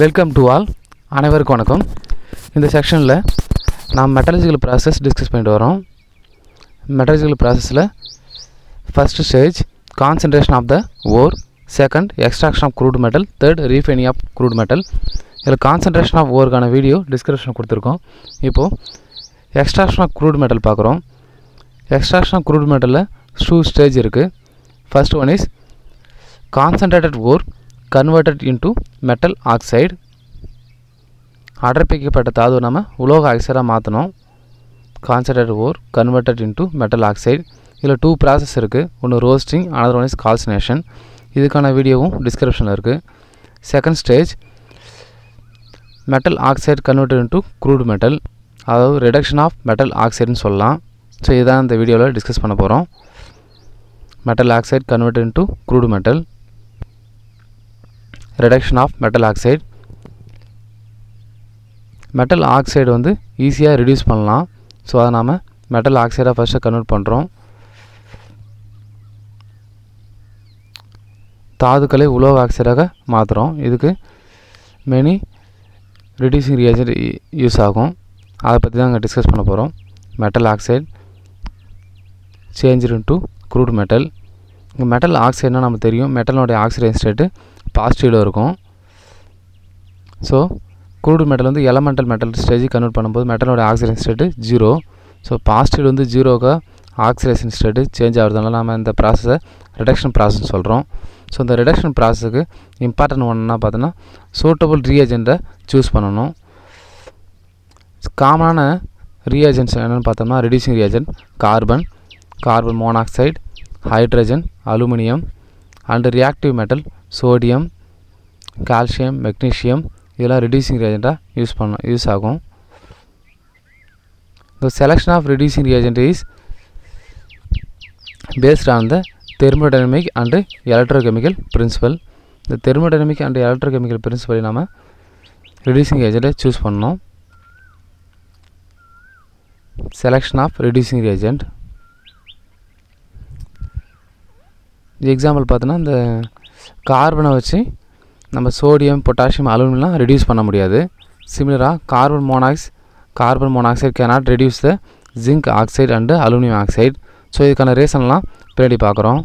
Welcome to all. அனைவருக்கும் வணக்கம். இந்த செக்ஷனில் நாம் மெட்டலர்ஜிக்கல் ப்ராசஸ் டிஸ்கஸ் பண்ணிட்டு வரோம். மெட்டலர்ஜிக்கல் ப்ராசஸில் first stage concentration of the ore, second extraction of crude metal, third refining of crude metal. இதில் கான்சன்ட்ரேஷன் ஆஃப் ஓருக்கான வீடியோ டிஸ்கிரிப்ஷன் கொடுத்துருக்கோம். இப்போது எக்ஸ்ட்ராக்ஷன் ஆஃப் க்ரூட் மெட்டல் பார்க்குறோம். எக்ஸ்ட்ராக்ஷன் ஆஃப் க்ரூட் மெட்டலில் 2 stage இருக்குது. First one is concentrated ore converted into metal oxide. அடர்ப்பிக்கப்பட்ட தாது நம்ம உலோக ஆக்சைடாக மாற்றணும். concentrated ore converted into metal oxide. இதில் 2 ப்ராசஸ் இருக்குது. ஒன்று roasting, another one is calcination. இதுக்கான வீடியோவும் டிஸ்கிரிப்ஷனில் இருக்குது. Second stage metal oxide converted into crude metal, அதாவது ரிடக்ஷன் ஆஃப் மெட்டல் ஆக்சைடுன்னு சொல்லலாம். ஸோ இதுதான் இந்த வீடியோவில் டிஸ்கஸ் பண்ண போகிறோம். Metal oxide converted into crude metal, reduction of metal oxide. Metal oxide வந்து ஈஸியாக ரெடியூஸ் பண்ணலாம். ஸோ அதை நாம் மெட்டல் ஆக்சைடாக ஃபஸ்ட்டு கன்வெர்ட் பண்ணுறோம். தாதுக்களை உலோக ஆக்சைடாக மாற்றுறோம். இதுக்கு மெனி ரெடியூசிங் ரியேஜென்ட் யூஸ் ஆகும். அதை பற்றி தான் இங்கே டிஸ்கஸ் பண்ண போகிறோம். Metal oxide change into crude metal. இங்கே மெட்டல் ஆக்சைடுனால் நமக்கு தெரியும், மெட்டலோடைய ஆக்சிடைஸ் ஸ்டேட்டு பாசிட்டிவில் இருக்கும். ஸோ க்ரூட் மெட்டல் வந்து எலமெண்டல் மெட்டல் ஸ்டேஜ் கன்வெர்ட் பண்ணும்போது மெட்டலோட ஆக்சிடேஷன் ஸ்டேட்டு 0. ஸோ பாசிட்டிவ் வந்து 0க்கு ஆக்சிடேஷன் ஸ்டேட்டு சேஞ்ச் ஆகிறதுனால நம்ம இந்த ப்ராசஸை ரிடக்ஷன் ப்ராசஸ்ன்னு சொல்கிறோம். ஸோ இந்த ரிடக்ஷன் ப்ராசஸுக்கு இம்பார்ட்டன்ட் ஒன்றுனா பார்த்தோன்னா சூட்டபுள் ரீஏஜெண்ட்டை சூஸ் பண்ணணும். காமனான ரீஏஜென்ட்ஸ் என்னென்னு பார்த்தோம்னா reducing reagent carbon monoxide, hydrogen, aluminium and reactive metal sodium, calcium, magnesium இதெல்லாம் ரெடியூசிங் ரியேஜெண்ட்டாக யூஸ் ஆகும். The selection of reducing reagent is based on the thermodynamic and electrochemical principle. The thermodynamic and electrochemical principle நாம reducing reagent choose பண்ணணும். Selection of reducing reagent. Example பார்த்தோன்னா இந்த கார்பனை வச்சு நம்ம sodium, potassium, அலுமினியம்லாம் reduce பண்ண முடியாது. சிமிலராக carbon monoxide cannot reduce the zinc oxide and aluminium oxide. So இதுக்கான ரீசன்லாம் பின்னாடி பார்க்குறோம்.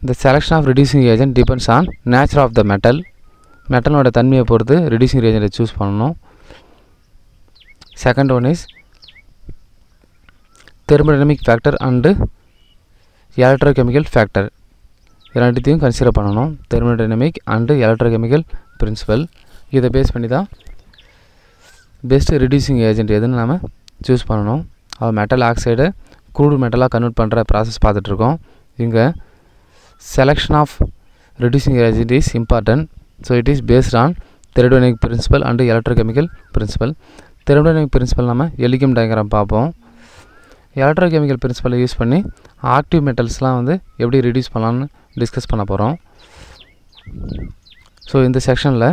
இந்த selection of reducing agent depends on nature of the மெட்டலோட தன்மையை பொறுத்து ரெடியூசிங் ஏஜென்ட்டை சூஸ் பண்ணணும். Second one is thermodynamic factor and electrochemical factor. ரெண்டுத்தையும் கன்சிடர் பண்ணணும். தெர்மோடைனமிக் அண்டு எலக்ட்ரோகெமிக்கல் பிரின்சிபல் இதை பேஸ் பண்ணி தான் பெஸ்ட்டு ரெடியூசிங் ஏஜென்ட் எதுன்னு நம்ம சூஸ் பண்ணணும். அது மெட்டல் ஆக்சைடை க்ரூட் மெட்டலாக கன்வெர்ட் பண்ணுற ப்ராசஸ் பார்த்துட்ருக்கோம். இங்கே selection of reducing agent is important. So it is based on thermodynamic principle and electrochemical principle. Thermodynamic principle நம்ம எலிகம் டயக்ராம் பார்ப்போம். எலக்ட்ரோகெமிக்கல் பிரின்சிபலை யூஸ் பண்ணி ஆக்டிவ் மெட்டல்ஸ்லாம் வந்து எப்படி ரெடியூஸ் பண்ணலான்னு டிஸ்கஸ் பண்ண போகிறோம். ஸோ இந்த செக்ஷனில்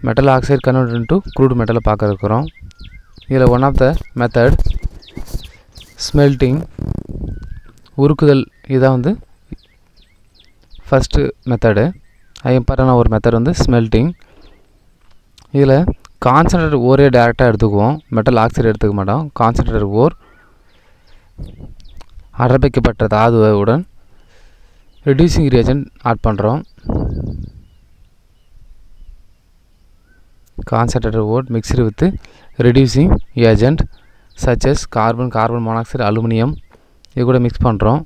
metal oxide convert into crude மெட்டலை பார்க்க இருக்கிறோம். இதில் one of the method smelting, உருக்குதல். இதான் வந்து ஃபஸ்ட்டு மெத்தடு. இம்பார்ட்டண்டான ஒரு மெத்தட் வந்து ஸ்மெல்ட்டிங். இதில் கான்சன்ட்ரேட்டட் ஓரே டேரெக்டாக எடுத்துக்குவோம், மெட்டல் ஆக்சைடு எடுத்துக்க மாட்டோம். கான்சன்ட்ரேட்டட் ஓர் அடர்ப்பிக்கப்பட்ட தாதுவுடன் ரெடியூசிங் ரியேஜென்ட் ஆட் பண்ணுறோம். Concentrated ore mixed with reducing agent such as carbon monoxide, aluminium இது கூட மிக்ஸ் பண்ணுறோம்.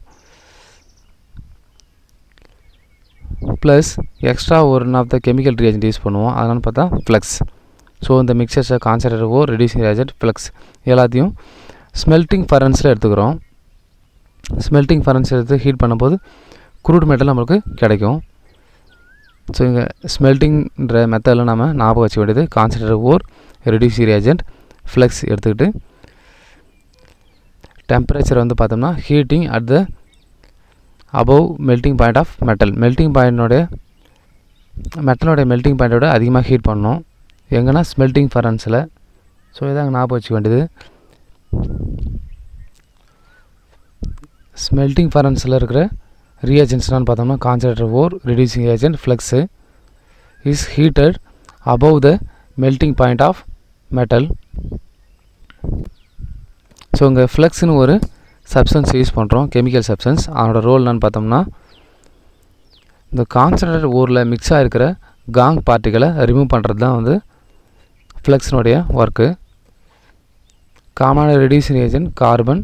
Plus extra one of the chemical reagent use பண்ணுவோம். அதனால் பார்த்தா ஃப்ளக்ஸ். ஸோ இந்த மிக்சர்ஸை concentrated ore, reducing agent, flux எல்லாத்தையும் ஸ்மெல்ட்டிங் ஃபர்னஸில் எடுத்துக்கிறோம். ஸ்மெல்ட்டிங் ஃபர்னஸ் எடுத்து ஹீட் பண்ணும்போது க்ரூட் மெட்டல் நம்மளுக்கு கிடைக்கும். ஸோ இங்கே ஸ்மெல்ட்டிங்ன்ற மெத்தடில் நம்ம ஞாபகம் வச்சுக்க வேண்டியது concentrated ore, reducing agent, flux எடுத்துக்கிட்டு டெம்பரேச்சர் வந்து பார்த்தோம்னா heating at the above melting point of metal. Melting பாயிண்டோடைய மெட்டலோடைய மெல்ட்டிங் பாயிண்டோட அதிகமாக ஹீட் பண்ணணும். எங்கன்னா ஸ்மெல்ட்டிங் ஃபர்னஸில். ஸோ இதாங்க ஞாபகம் வச்சுக்க வேண்டியது. ஸ்மெல்ட்டிங் ஃபர்னஸில் இருக்கிற reagents பார்த்தோம்னா concentrated ore reducing agent flux is heated above the melting point of metal. So இங்கே ஃப்ளக்ஸ்னு ஒரு சப்ஸ்டன்ஸ் யூஸ் பண்ணுறோம், கெமிக்கல் சப்ஸ்டன்ஸ். அதனோட ரோல் என்னன்னு பார்த்தோம்னா இந்த கான்சன்ட்ரேட்டட் ஓரில் மிக்ஸாக இருக்கிற காங் பார்ட்டிகளை ரிமூவ் பண்ணுறது தான் வந்து ஃப்ளக்ஸினுடைய ஒர்க்கு. காமனான reducing agent carbon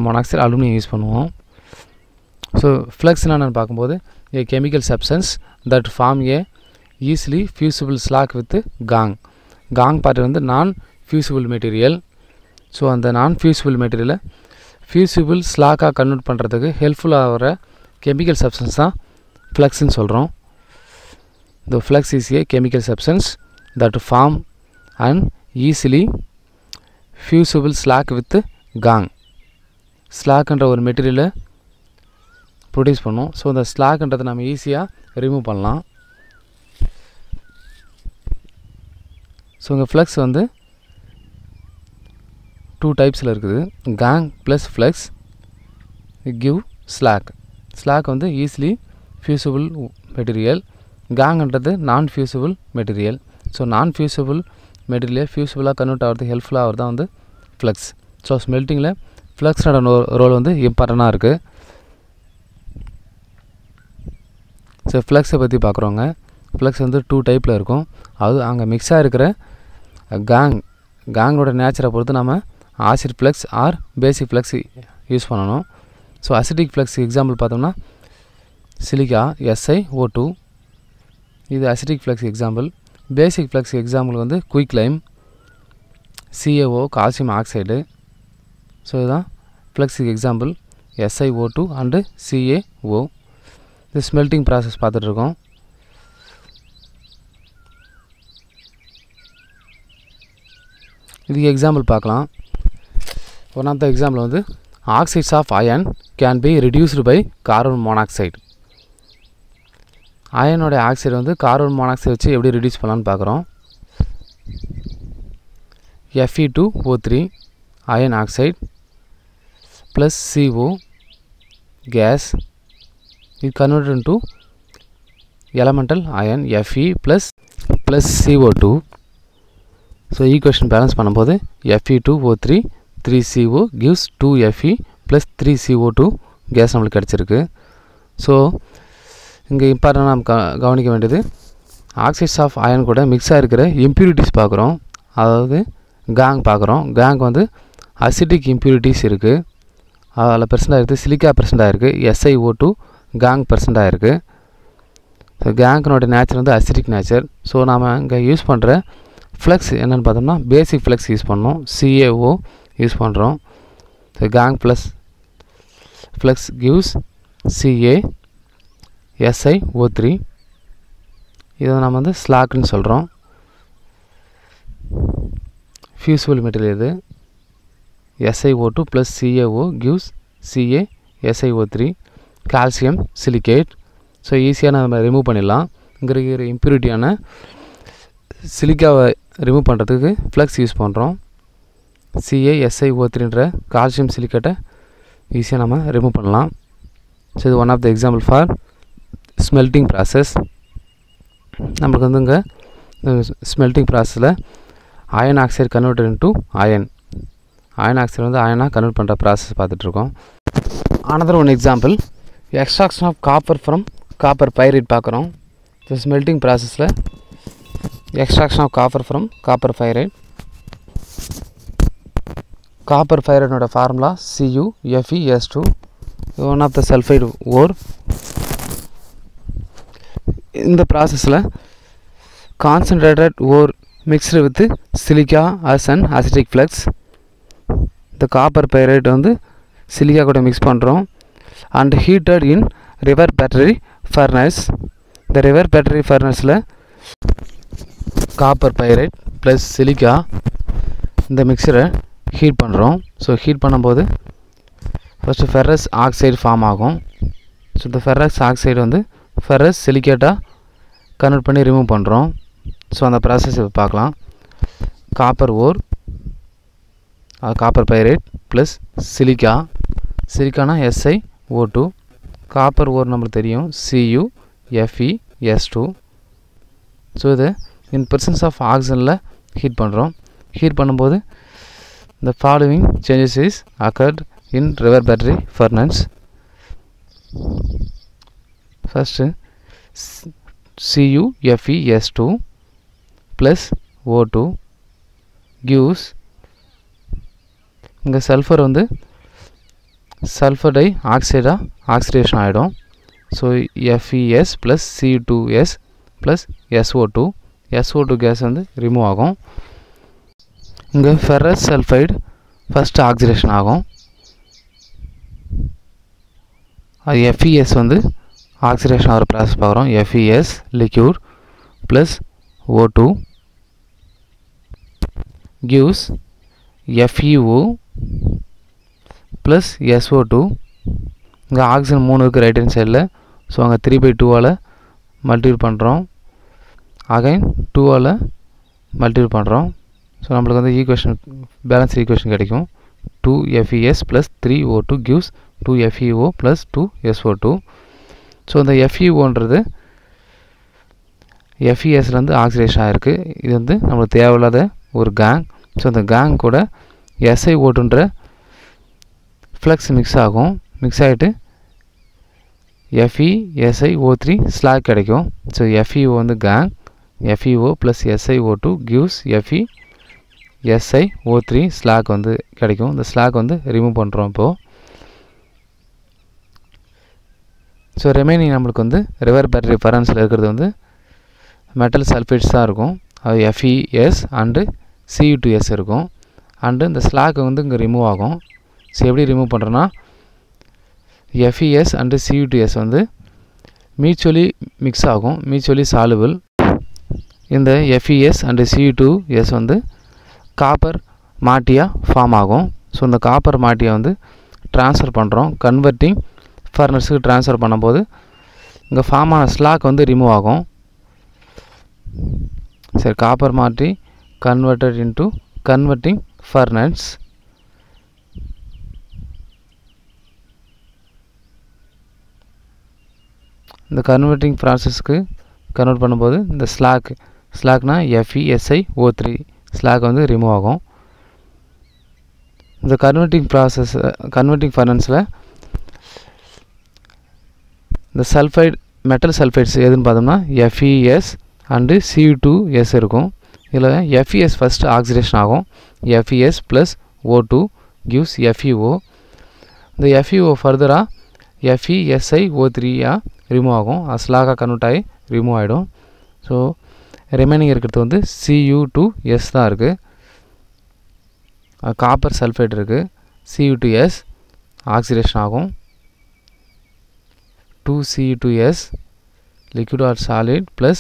monoxide, aluminium use பண்ணுவோம். ஸோ ஃப்ளக்ஸ் என்னென்னு பார்க்கும்போது a chemical substance that form a easily fusible slag with gangue party வந்து நான் ஃபியூசிபிள் மெட்டீரியல். ஸோ அந்த நான் ஃபியூசிபிள் மெட்டீரியலை ஃபியூசிபிள் ஸ்லாக்காக கன்வெர்ட் பண்ணுறதுக்கு ஹெல்ப்ஃபுல்லாக ஆகிற கெமிக்கல் சப்ஸ்டன்ஸ் தான் ஃப்ளக்ஸ்ன்னு சொல்கிறோம். The flux is a chemical substance that form an easily fusible slag with gang. Slag என்ற ஒரு மெட்டீரியலை ப்ரொடியூஸ் பண்ணும். ஸோ இந்த ஸ்லாக்ன்றதை நம்ம ஈஸியாக ரிமூவ் பண்ணலாம். ஸோ இங்கே ஃப்ளக்ஸ் வந்து 2 டைப்ஸில் இருக்குது. gang plus flux give slack வந்து ஈஸிலி ஃபியூசிபிள் மெட்டீரியல், கேங்ன்றது நான் ஃபியூசிபிள் மெட்டீரியல். ஸோ நான் ஃபியூசிபிள் மெட்டீரியலை ஃபியூசிபிளாக கன்வெர்ட் ஆகிறது ஹெல்ப்ஃபுல்லாக ஆகிறது தான் வந்து ஃப்ளக்ஸ். ஸோ ஸ்மெல்ட்டிங்கில் ஃப்ளக்ஸோட ரோல் வந்து இம்பார்ட்டண்ட்டாக இருக்குது. ஸோ ஃப்ளக்ஸை பற்றி பார்க்குறோங்க. ஃப்ளக்ஸ் வந்து 2 டைப்பில் இருக்கும். அது அங்கே மிக்ஸாக இருக்கிற கேங்கோட நேச்சரை பொறுத்து நம்ம acid flux or basic flux use பண்ணணும். ஸோ அசிட்டிக் ஃப்ளக்ஸ் எக்ஸாம்பிள் பார்த்தோம்னா சிலிக்கா SiO2, இது acidic flux example. Basic flux example வந்து quicklime, CaO calcium oxide. So இதுதான் ஃப்ளக்ஸுக்கு எக்ஸாம்பிள் SiO2 அண்டு CaO. இது ஸ்மெல்ட்டிங் ப்ராசஸ் பார்த்துட்ருக்கோம். இதுக்கு எக்ஸாம்பிள் பார்க்கலாம். ஒன் ஆஃப் த எக்ஸாம்பிள் வந்து oxides of iron can be reduced by carbon monoxide. அயனோட oxide வந்து கார்பன் மோனாக்சைடு வச்சு எப்படி ரெடியூஸ் பண்ணலான்னு பார்க்குறோம். Fe2O3 iron oxide plus CO gas இது convert into elemental iron Fe plus CO2. ஸோ ஈக்குவேஷன் பேலன்ஸ் பண்ணும்போது Fe2O3 3CO gives 2Fe plus 3CO2 case நம்மளுக்கு கிடச்சிருக்கு. ஸோ இங்கே இம்பார்ட்டண்டாக நம்ம கவனிக்க வேண்டியது ஆக்சைட்ஸ் ஆஃப் அயன் கூட மிக்ஸாக இருக்கிற இம்ப்யூரிட்டிஸ் பார்க்குறோம். அதாவது கேங் பார்க்குறோம். கேங் வந்து அசிட்டிக் இம்ப்யூரிட்டிஸ் இருக்குது, அதில் பெர்சென்டாக இருக்குது. சிலிக்கா பெர்சென்டாக இருக்குது, SiO2 கேங் பெர்சென்டாக இருக்குது. ஸோ கேங்க்னோட நேச்சர் வந்து அசிட்டிக் நேச்சர். ஸோ நாம் இங்கே யூஸ் பண்ணுற ஃப்ளக்ஸ் என்னென்னு பார்த்தோம்னா பேசிக் ஃப்ளக்ஸ் யூஸ் பண்ணோம், CaO யூஸ் பண்ணுறோம். So gang plus flux gives SiO3. இதை நம்ம வந்து ஸ்லாக்னு சொல்கிறோம். ஃபியூசிபிள் மெட்டீரியல் இது. SiO2 plus CaO gives SiO3. Calcium silicate. So ஈஸியாக நம்ம ரிமூவ் பண்ணிடலாம். இங்கே இருக்கிற இம்ப்யூரிட்டியான சிலிக்காவை ரிமூவ் பண்ணுறதுக்கு ஃப்ளக்ஸ் யூஸ் பண்ணுறோம். SiO3ன்ற கால்சியம் சிலிக்கேட்டை ஈஸியாக நம்ம ரிமூவ் பண்ணலாம். ஸோ இது one of the example for smelting process. நம்மளுக்கு வந்து இங்கே ஸ்மெல்ட்டிங் ப்ராசஸில் iron oxide convert into iron oxide வந்து அயனாக கன்வெர்ட் பண்ணுற ப்ராசஸ் பார்த்துட்ருக்கோம். Another one example extraction of copper from copper pyrite பார்க்குறோம். இந்த ஸ்மெல்ட்டிங் ப்ராசஸில் extraction of copper from copper pyrite. Copper பைரைடோட formula CuFeS2. One of the sulphide ore. இந்த ப்ராசஸில் concentrated ore mixed with silica as and acidic flux. இந்த copper pyrite வந்து silica கூட mix பண்ணுறோம் and heated in reverberatory furnace. இந்த reverberatory ஃபர்னஸில் copper pyrite plus silica இந்த மிக்சரை ஹீட் பண்ணுறோம். ஸோ ஹீட் பண்ணும்போது ஃபஸ்ட்டு ஃபெரஸ் ஆக்சைடு ஃபார்ம் ஆகும். ஸோ இந்த ஃபெரஸ் ஆக்சைடு வந்து ஃபெரஸ் சிலிக்கேட்டாக கன்வெர்ட் பண்ணி ரிமூவ் பண்ணுறோம். ஸோ அந்த ப்ராசஸ் இப்போ பார்க்கலாம். Copper ore, copper pyrite plus சிலிக்கானா SiO2 காப்பர் ஓர் நம்மளுக்கு தெரியும் CuFeS2. ஸோ இது இன் presence ஆஃப் ஆக்சிஜனில் ஹீட் பண்ணுறோம். ஹீட் பண்ணும்போது the following changes is occurred in reverberatory furnace. First CuFeS2 plus O2 gives இங்கே சல்ஃபர் வந்து சல்ஃபர் டை ஆக்சைடாக ஆக்சிடேஷன் ஆகிடும். ஸோ FeS plus C2S plus SO2 gas வந்து ரிமூவ் ஆகும். இங்கே ஃபெரஸ் சல்ஃபைடு ஃபஸ்ட்டு ஆக்சிடேஷன் ஆகும். அது FeS வந்து ஆக்சிடேஷன் ஆகிற ப்ராசஸ் பார்க்குறோம். FeS liquid plus O2 gives FeO plus SO2. இங்கே ஆக்சிஜன் 3 இருக்குது ரைட் ஹேண்ட் சைடில். ஸோ அங்கே 3/2 மல்டிபிள் பண்ணுறோம். அகைன் 2 மல்டிபிள் பண்ணுறோம். ஸோ நம்மளுக்கு வந்து ஈக்குவேஷன் பேலன்ஸ் ஈக்குவேஷன் கிடைக்கும். 2FeS plus 3O2 gives 2FeO plus 2SO2. So இந்த FeOன்றது FeSலேருந்து ஆக்சிடேஷன் ஆகிருக்கு. இது வந்து நம்மளுக்கு தேவையில்லாத ஒரு கேங். ஸோ இந்த கேங் கூட SiO2ன்ற ஃப்ளக்ஸ் மிக்ஸ் ஆகும். மிக்ஸ் ஆகிட்டு FeSiO3 ஸ்லாக் கிடைக்கும். ஸோ FeO வந்து gang. FeO plus SiO2 gives FeSiO3 slack வந்து கிடைக்கும். இந்த ஸ்லாக் வந்து ரிமூவ் பண்ணுறோம் இப்போது. ஸோ ரிமைனிங் நம்மளுக்கு வந்து ரிவர்பரேட்டரி ஃபர்னஸில் இருக்கிறது வந்து மெட்டல் சல்ஃபேட்ஸ் தான் இருக்கும். அது FeS அண்டு Cu2S இருக்கும். அண்டு இந்த ஸ்லாக் வந்து இங்கே ரிமூவ் ஆகும். ஸோ எப்படி ரிமூவ் பண்ணுறோன்னா FeS அண்டு Cu2S வந்து மியூச்சுவலி மிக்ஸ் ஆகும், மியூச்சுவலி சாலுபிள். இந்த FeS அண்டு Cu2S வந்து காப்பர் மாட்டியாக ஃபார்ம் ஆகும். ஸோ இந்த காப்பர் மாட்டியை வந்து ட்ரான்ஸ்ஃபர் பண்ணுறோம். கன்வெர்ட்டிங் ஃபர்னஸுக்கு ட்ரான்ஸ்ஃபர் பண்ணும்போது இங்கே ஃபார்ம் ஆன ஸ்லாக் வந்து ரிமூவ் ஆகும். சரி, காப்பர் மாட்டி கன்வெர்டட் இன்டு கன்வெர்ட்டிங் ஃபர்னஸ். இந்த கன்வெர்ட்டிங் ப்ராசஸ்க்கு கன்வெர்ட் பண்ணும்போது இந்த ஸ்லாக்னா FeSiO3 ஸ்லாக் வந்து ரிமூவ் ஆகும். இந்த கன்வெர்ட்டிங் ஃபர்னஸில் இந்த மெட்டல் சல்ஃபைட்ஸ் எதுன்னு பார்த்தோம்னா FeS அண்டு Cu2S இருக்கும். இதில் FeS ஃபஸ்ட்டு ஆக்சிடேஷன் ஆகும். FeS plus O2 gives FeO. இந்த FeO ஃபர்தராக FeSiO3 ரிமூவ் ஆகும். அது ஸ்லாகாக கன்வெர்ட் ஆகி ரிமூவ் ஆகிடும். ஸோ ரிமைனிங் இருக்கிறது வந்து Cu2S தான் இருக்குது. காப்பர் சல்ஃபேட் இருக்குது. Cu2S ஆக்சிடேஷன் ஆகும். 2Cu2S liquid or solid plus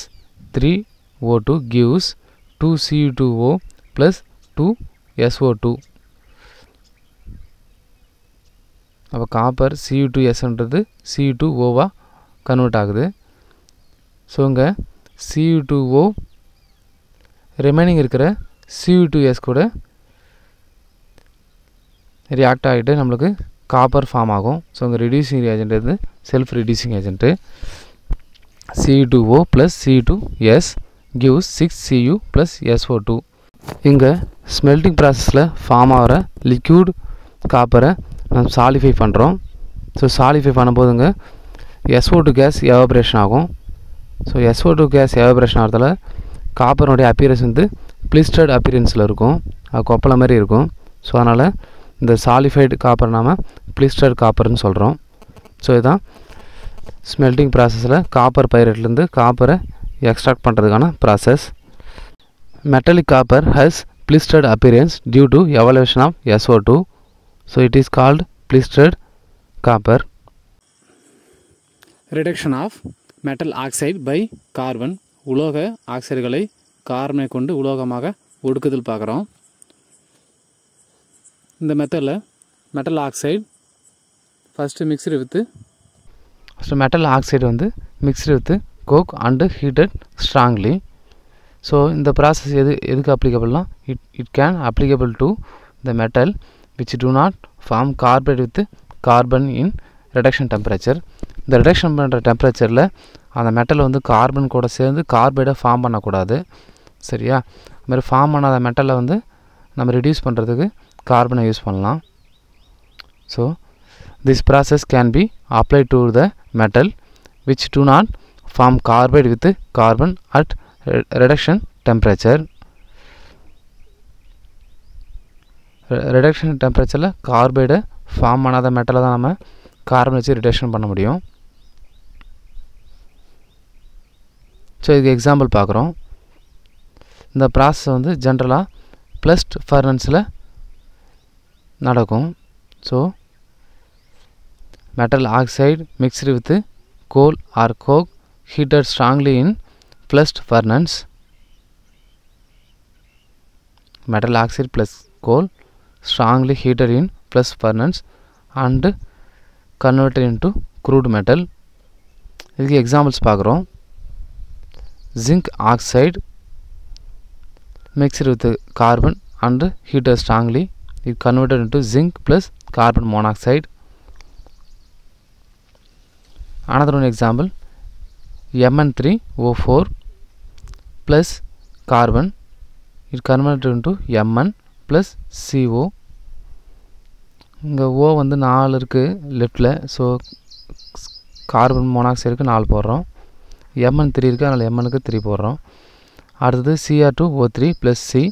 3O2 gives 2Cu2O plus 2SO2. அப்போ காப்பர் Cu2Sன்றது Cu2Oவாக கன்வெர்ட் ஆகுது. ஸோ இங்கே Cu2O ரிமைனிங் இருக்கிற Cu2S கூட ரியாக்ட் ஆகிட்டு நம்மளுக்கு காப்பர் ஃபார்ம் ஆகும். ஸோ இங்கே ரெடியூசிங் ஏஜென்ட் இது self reducing agent. Cu2O plus C2S gives 6Cu plus SO2. இங்கே ஸ்மெல்டிங் ப்ராசஸில் ஃபார்ம் ஆகிற லிக்யூட் காப்பரை நம்ம சாலிஃபை பண்ணுறோம். ஸோ சாலிஃபை பண்ணும்போதுங்க SO2 கேஸ் எவாபரேஷன் ஆகும். ஸோ SO2 கேஸ் எவாபரேஷன் ஆகிறதால காப்பருடைய அப்பியரன்ஸ் வந்து பிளிஸ்டர்ட் அப்பியரன்ஸில் இருக்கும். அது கொப்பளை மாதிரி இருக்கும். ஸோ அதனால் இந்த சாலிஃபைடு காப்பர் நாம் பிளிஸ்டர்ட் காப்பர்னு சொல்கிறோம். ஸோ இதுதான் ஸ்மெல்டிங் ப்ராசஸில் காப்பர் பைரட்லேருந்து காப்பரை எக்ஸ்ட்ராக்ட் பண்ணுறதுக்கான process. Metallic copper has blistered appearance due to evolution of SO2. So it is called blistered copper. Reduction of metal oxide by carbon. உலோக ஆக்சைடுகளை கார்பனை கொண்டு உலோகமாக ஒடுக்குதல் பார்க்குறோம். இந்த மெத்தடில் மெட்டல் ஆக்சைடு மெட்டல் ஆக்சைடு வந்து mixed with coke and heated strongly. So இந்த ப்ராசஸ் எதுக்கு அப்ளிகபிள்னா it can applicable to the metal which do not form carbide with carbon in reduction temperature. இந்த ரிடக்ஷன் பண்ணுற டெம்பரேச்சரில் அந்த மெட்டல் வந்து கார்பன் கூட சேர்ந்து கார்பைடை ஃபார்ம் பண்ணக்கூடாது. சரியா? அது மாதிரி ஃபார்ம் பண்ணாத மெட்டலை வந்து நம்ம ரெடியூஸ் பண்ணுறதுக்கு கார்பனை யூஸ் பண்ணலாம். So this process can be apply to the metal which do not form carbide with carbon at reduction temperature. Reduction டெம்பரேச்சரில் கார்பைடை ஃபார்ம் பண்ணாத மெட்டலை தான் நம்ம கார்பன் வச்சு ரிடக்ஷன் பண்ண முடியும். ஸோ இதுக்கு எக்ஸாம்பிள் பார்க்குறோம். இந்த ப்ராசஸ் வந்து ஜென்ரலாக ப்ளஸ்ட் ஃபர்னன்ஸில் நடக்கும். So metal oxide mixed with coal or coke heated strongly in flushed furnace. Metal oxide plus coal strongly heated in flushed furnace and converted into crude metal. இதுக்கு examples பார்க்குறோம். zinc oxide mixed with carbon and heated strongly, it converted into zinc plus carbon monoxide. Another one example, Mn3O4 plus carbon, it converted into Mn plus CO. இங்கே O வந்து 4 இருக்குது லெஃப்டில். So carbon மோனாக்சைடுக்கு 4 போடுறோம். Mn3 இருக்குது, அதனால் Mnக்கு 3 போடுறோம். அடுத்தது Cr2O3 plus C,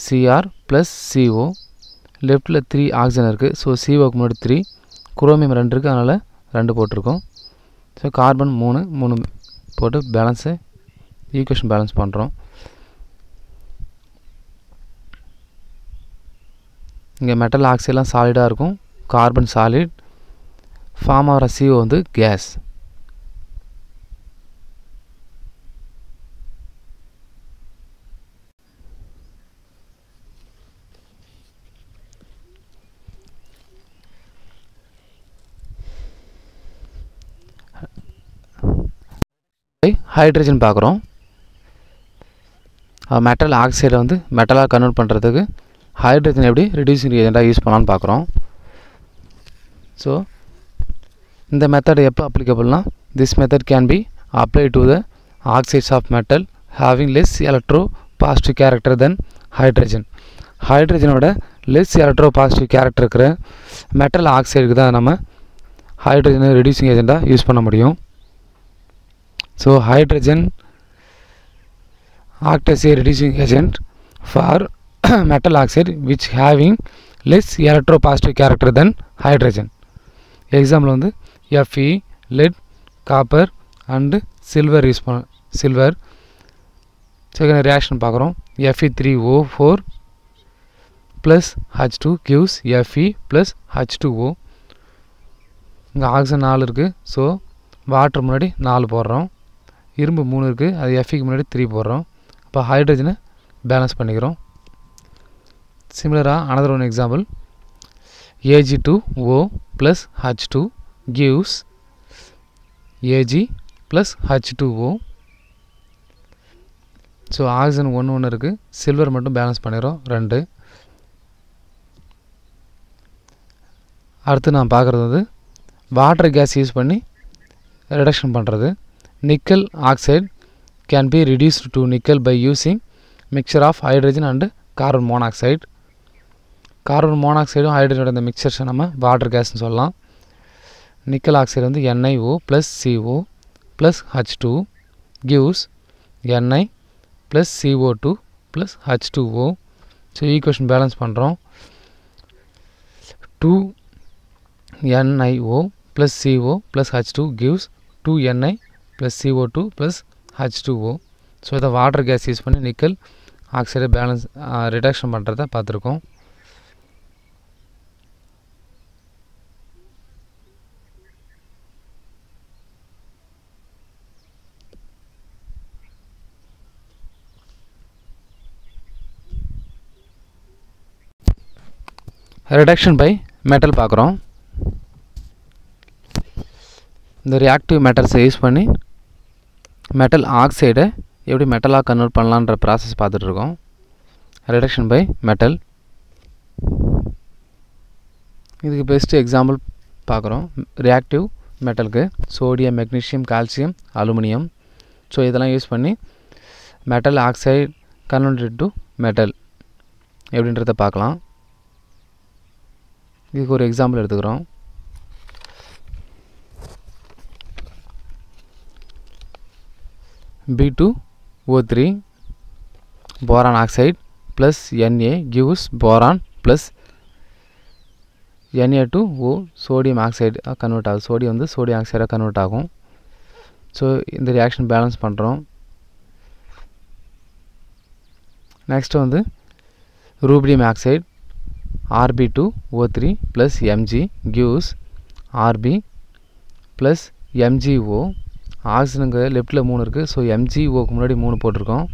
Cr plus CO. லெஃப்டில் 3 ஆக்சிஜன் இருக்குது. ஸோ CO முன்னாடி 3, குரோமியம் 2 இருக்குது, அதனால் 2 போட்டிருக்கோம். ஸோ கார்பன் 3 போட்டு பேலன்ஸு ஈக்குவேஷன் பேலன்ஸ் பண்ணுறோம். இங்கே மெட்டல் ஆக்சைடெலாம் சாலிடாக இருக்கும், கார்பன் சாலிட், ஃபார்ம் ஆகிற CO வந்து கேஸ். ஹைட்ரஜன் பார்க்குறோம். மெட்டல் ஆக்சைடை வந்து மெட்டலாக கன்வெர்ட் பண்ணுறதுக்கு ஹைட்ரஜன் எப்படி ரெடியூசிங் ஏஜெண்டாக யூஸ் பண்ணலான்னு பார்க்குறோம். ஸோ இந்த மெத்தட் எப்போ அப்ளிகபிள்னா, this method can be apply to the oxides of metal having less electropositive character then hydrogen. ஹைட்ரஜனோட லெஸ் எலக்ட்ரோ பாசிட்டிவ் கேரக்டர் இருக்கிற மெட்டல் ஆக்சைடுக்கு தான் நம்ம ஹைட்ரஜனை ரெடியூசிங் ஏஜெண்டாக யூஸ் பண்ண முடியும். So hydrogen act as a reducing agent for metal oxide which having less electropositive character than hydrogen. Example வந்து Fe, lead, copper and silver use பண்ண silver. Second reaction பார்க்குறோம். Fe3O4 plus H2 gives Fe plus H2O. இங்கே oxygen 4 இருக்குது. So water முன்னாடி 4 போடுறோம். இரும்பு 3 இருக்குது, அது Feக்கு முன்னாடி 3 போடுறோம். அப்போ ஹைட்ரஜனை பேலன்ஸ் பண்ணிக்கிறோம். சிமிலராக another one example, Ag2O plus H2 gives Ag plus H2O. So oxygen 1 இருக்குது, சில்வர் மட்டும் பேலன்ஸ் பண்ணிக்கிறோம் 2. அடுத்து நான் பார்க்குறது வந்து வாட்டர் கேஸ் யூஸ் பண்ணி ரிடக்ஷன் பண்ணுறது. Nickel oxide can be reduced to nickel by using mixture of hydrogen and carbon monoxide. Carbon மோனாக்சைடும் ஹைட்ரஜனோட இந்த மிக்சர்ஸை நம்ம வாட்டர் கேஸ்னு சொல்லலாம். நிக்கல் ஆக்சைடு வந்து NiO plus CO plus H2 gives Ni plus CO2 plus H2O. So equation balance பண்ணுறோம். 2NiO plus CO plus H2 gives 2Ni plus CO2 plus H2O. So இதை வாட்டர் கேஸ் யூஸ் பண்ணி nickel ஆக்சைடை balance reduction பண்ணுறத பார்த்துருக்கோம். Reduction by metal பார்க்குறோம். இந்த reactive மெட்டல்ஸை use பண்ணி மெட்டல் ஆக்சைடை எப்படி மெட்டலாக கன்வெர்ட் பண்ணலான்ற ப்ராசஸ் பார்த்துட்ருக்கோம். Reduction by metal. இதுக்கு பெஸ்ட்டு எக்ஸாம்பிள் பார்க்குறோம். ரியாக்டிவ் மெட்டலுக்கு sodium, magnesium, calcium, aluminium. So இதெல்லாம் யூஸ் பண்ணி metal oxide converted to metal எப்படின்றத பார்க்கலாம். இதுக்கு ஒரு எக்ஸாம்பிள் எடுத்துக்கிறோம். B2O3 boron oxide plus Na gives boron plus Na2O sodium oxide convert ஆகும். சோடியம் வந்து சோடியம் ஆக்சைடாக கன்வெர்ட் ஆகும். ஸோ இந்த ரியாக்ஷன் பேலன்ஸ் பண்ணுறோம். நெக்ஸ்ட் வந்து rubidium oxide Rb2O3 plus Mg gives Rb plus MgO. ஆக்சிஜனுக்கு லெஃப்டில் 3 இருக்குது. ஸோ MgOக்கு முன்னாடி 3 போட்டிருக்கோம்.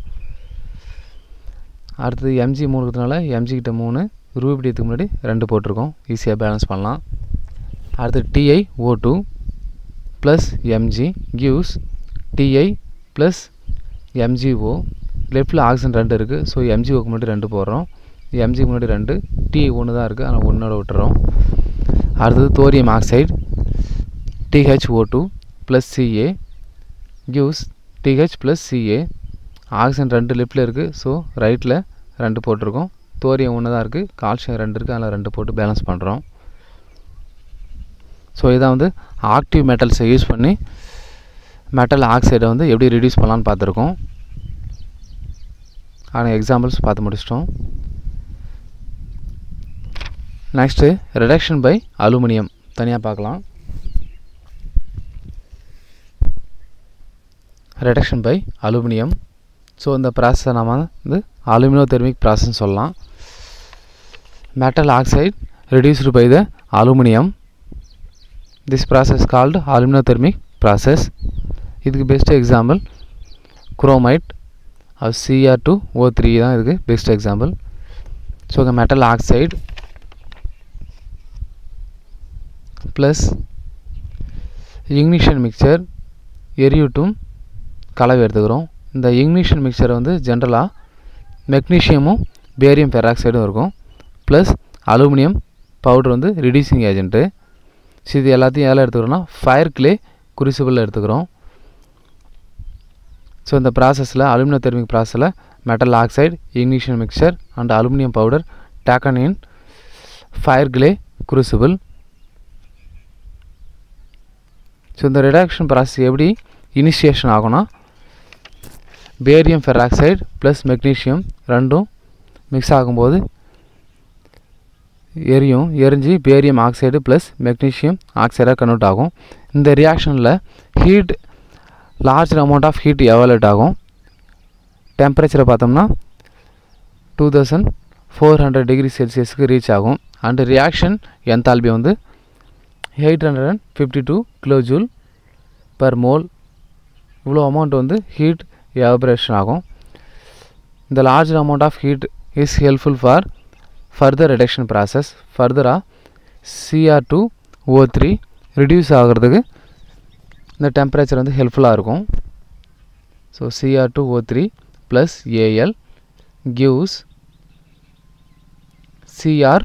அடுத்தது Mg 3 இருக்கிறதுனால Mg கிட்ட 3, ரூபிடியத்துக்கு முன்னாடி 2 போட்டிருக்கோம். ஈஸியாக பேலன்ஸ் பண்ணலாம். அடுத்து TiO2 plus Mg gives Ti plus MgO. லெஃப்டில் ஆக்சிஜன் 2 இருக்குது. ஸோ MgOக்கு முன்னாடி 2 போடுறோம். Mg முன்னாடி 2, Ti 1 தான் இருக்குது. ஆனால் 1ஓட விட்டுறோம். அடுத்தது thorium oxide THO2 plus Ca gives TH plus Ca. Oxygen 2 லெஃப்டில் இருக்குது. ஸோ ரைட்டில் 2 போட்டிருக்கோம். தோரியம் 1 தான் இருக்குது. கால்சியம் 2 இருக்குது. அதில் 2 போட்டு பேலன்ஸ் பண்ணுறோம். ஸோ இதான் வந்து ஆக்டிவ் மெட்டல்ஸை யூஸ் பண்ணி மெட்டல் ஆக்சைடை வந்து எப்படி ரெடியூஸ் பண்ணலான்னு பார்த்துருக்கோம். ஆனால் எக்ஸாம்பிள்ஸ் பார்த்து முடிச்சிட்டோம். நெக்ஸ்ட்டு ரிடக்ஷன் பை அலுமினியம் தனியாக பார்க்கலாம். Reduction by aluminium. ஸோ இந்த ப்ராசஸை நம்ம வந்து அலுமினோதெர்மிக் ப்ராசஸ் சொல்லலாம். Metal oxide reduced by the aluminum. This process called aluminothermic process. இதுக்கு பெஸ்ட் எக்ஸாம்பிள் குரோமைட் Cr2O3 தான் இதுக்கு பெஸ்ட் எக்ஸாம்பிள். ஸோ இந்த metal oxide plus ignition mixture எரியூட்டும் கலவை எடுத்துக்கிறோம். இந்த இக்னிஷன் மிக்சரை வந்து ஜென்ரலாக மெக்னீஷியமும் பேரியம் பெராக்சைடும் இருக்கும். ப்ளஸ் அலுமினியம் பவுடர் வந்து ரிடியூசிங் ஏஜென்ட்டு. ஸோ இது எல்லாத்தையும் எதில் எடுத்துக்கிறோன்னா ஃபயர் கிளே குரிசிபிளில் எடுத்துக்கிறோம். ஸோ இந்த ப்ராசஸில் அலுமினோதெர்மிக் ப்ராசஸில் metal oxide ignition mixture and aluminium powder taken in fire clay crucible. So இந்த ரிடக்ஷன் ப்ராசஸ் எப்படி இனிஷியேஷன் ஆகும்னா பேரியம் ஃபெராக்சைடு ப்ளஸ் மெக்னீஷியம் ரெண்டும் மிக்ஸ் ஆகும்போது எரிஞ்சு பேரியம் ஆக்சைடு ப்ளஸ் மெக்னீஷியம் ஆக்சைடாக கன்வெர்ட் ஆகும். இந்த ரியாக்ஷனில் heat large amount of heat evaluate ஆகும். டெம்பரேச்சரை பார்த்தோம்னா 2400 டிகிரி செல்சியஸுக்கு ரீச் ஆகும். அண்டு ரியாக்ஷன் என்தால்பி வந்து 852 கிலோஜூல் பர் மோல். இவ்வளோ அமௌண்ட் வந்து ஹீட் எவாபரேஷன் ஆகும். இந்த large amount of heat is helpful for further reduction process. ஃபர்தராக Cr2O3 ரிடியூஸ் ஆகிறதுக்கு இந்த டெம்பரேச்சர் வந்து ஹெல்ப்ஃபுல்லாக இருக்கும். So Cr2O3 plus Al gives Cr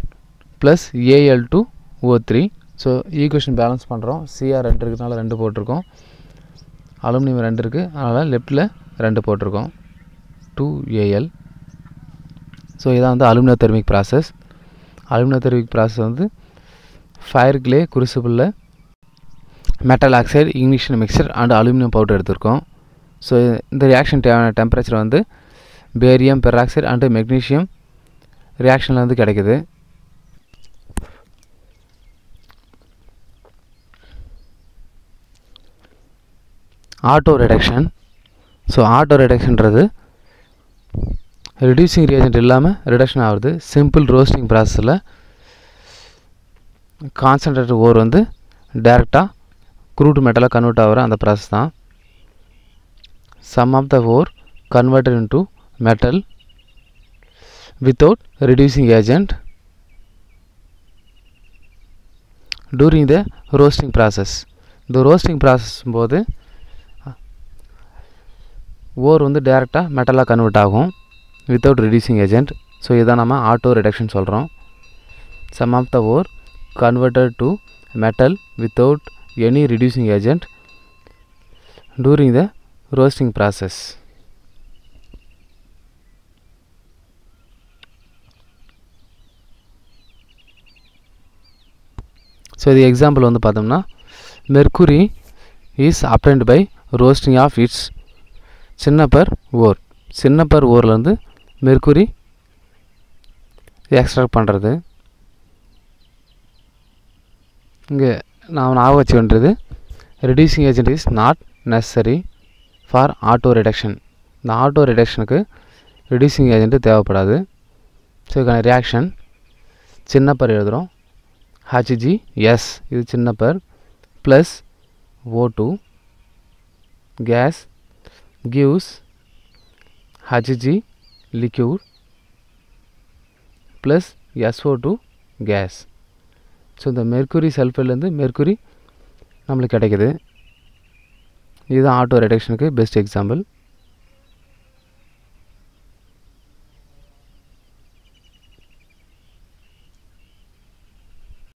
plus Al2O3. So equation balance பண்ணுறோம். Cr 2 இருக்கிறதுனால 2 போட்டிருக்கோம். அலுமினியம் 2 இருக்குது, அதனால் லெஃப்டில் 2 போட்டிருக்கோம். 2Al. ஸோ இதான் வந்து அலுமினோதெர்மிக் ப்ராசஸ். அலுமினோதெர்மிக் ப்ராசஸ் வந்து ஃபயர் கிளே குரிசிபிளில் metal oxide ignition mixture and aluminium powder எடுத்திருக்கோம். ஸோ இந்த ரியாக்ஷன் தேவையான டெம்பரேச்சர் வந்து பேரியம் பெராக்சைடு அண்டு மெக்னீஷியம் ரியாக்ஷனில் வந்து கிடைக்குது. Auto reduction. ஸோ ஆட்டோ ரிடக்ஷன்றது ரிடியூசிங் ரியேஜென்ட் இல்லாமல் ரிடக்ஷன் ஆகுது. சிம்பிள் ரோஸ்டிங் ப்ராசஸில் கான்சன்ட்ரேட்டட் ஓர் வந்து டைரெக்டாக க்ரூட் மெட்டலாக கன்வெர்ட் ஆகிற அந்த ப்ராசஸ் தான். Some of the ore converted into metal without reducing agent during the roasting process. இந்த ரோஸ்டிங் ப்ராசஸ் போது ஓர் வந்து டைரெக்டாக மெட்டலாக கன்வெர்ட் ஆகும் வித்தவுட் ரிடியூசிங் ஏஜென்ட். ஸோ இதான் நம்ம ஆட்டோ ரிடக்ஷன் சொல்கிறோம். Some of the ore converted to metal without any reducing agent during the roasting process. So the example வந்து பார்த்தோம்னா mercury is obtained by roasting of its cinnabar ore. cinnabar ஓர்லேருந்து mercury extract பண்ணுறது. இங்கே நான் ஞாபகம் வச்சு வேண்டியது reducing agent is not necessary for auto reduction. இந்த auto ரிடக்ஷனுக்கு reducing agent தேவைப்படாது. ஸோ இதுக்கான ரியாக்ஷன் சின்னப்பர் எழுதுகிறோம். HgS இது Chinnappar plus O2 gas gives Hg liquid plus SO2 gas. So இந்த மெர்க்குரி சல்ஃபைட்லேருந்து மெர்க்குரி நம்மளுக்கு கிடைக்குது. இதுதான் ஆட்டோ ரிடக்ஷனுக்கு பெஸ்ட் எக்ஸாம்பிள்.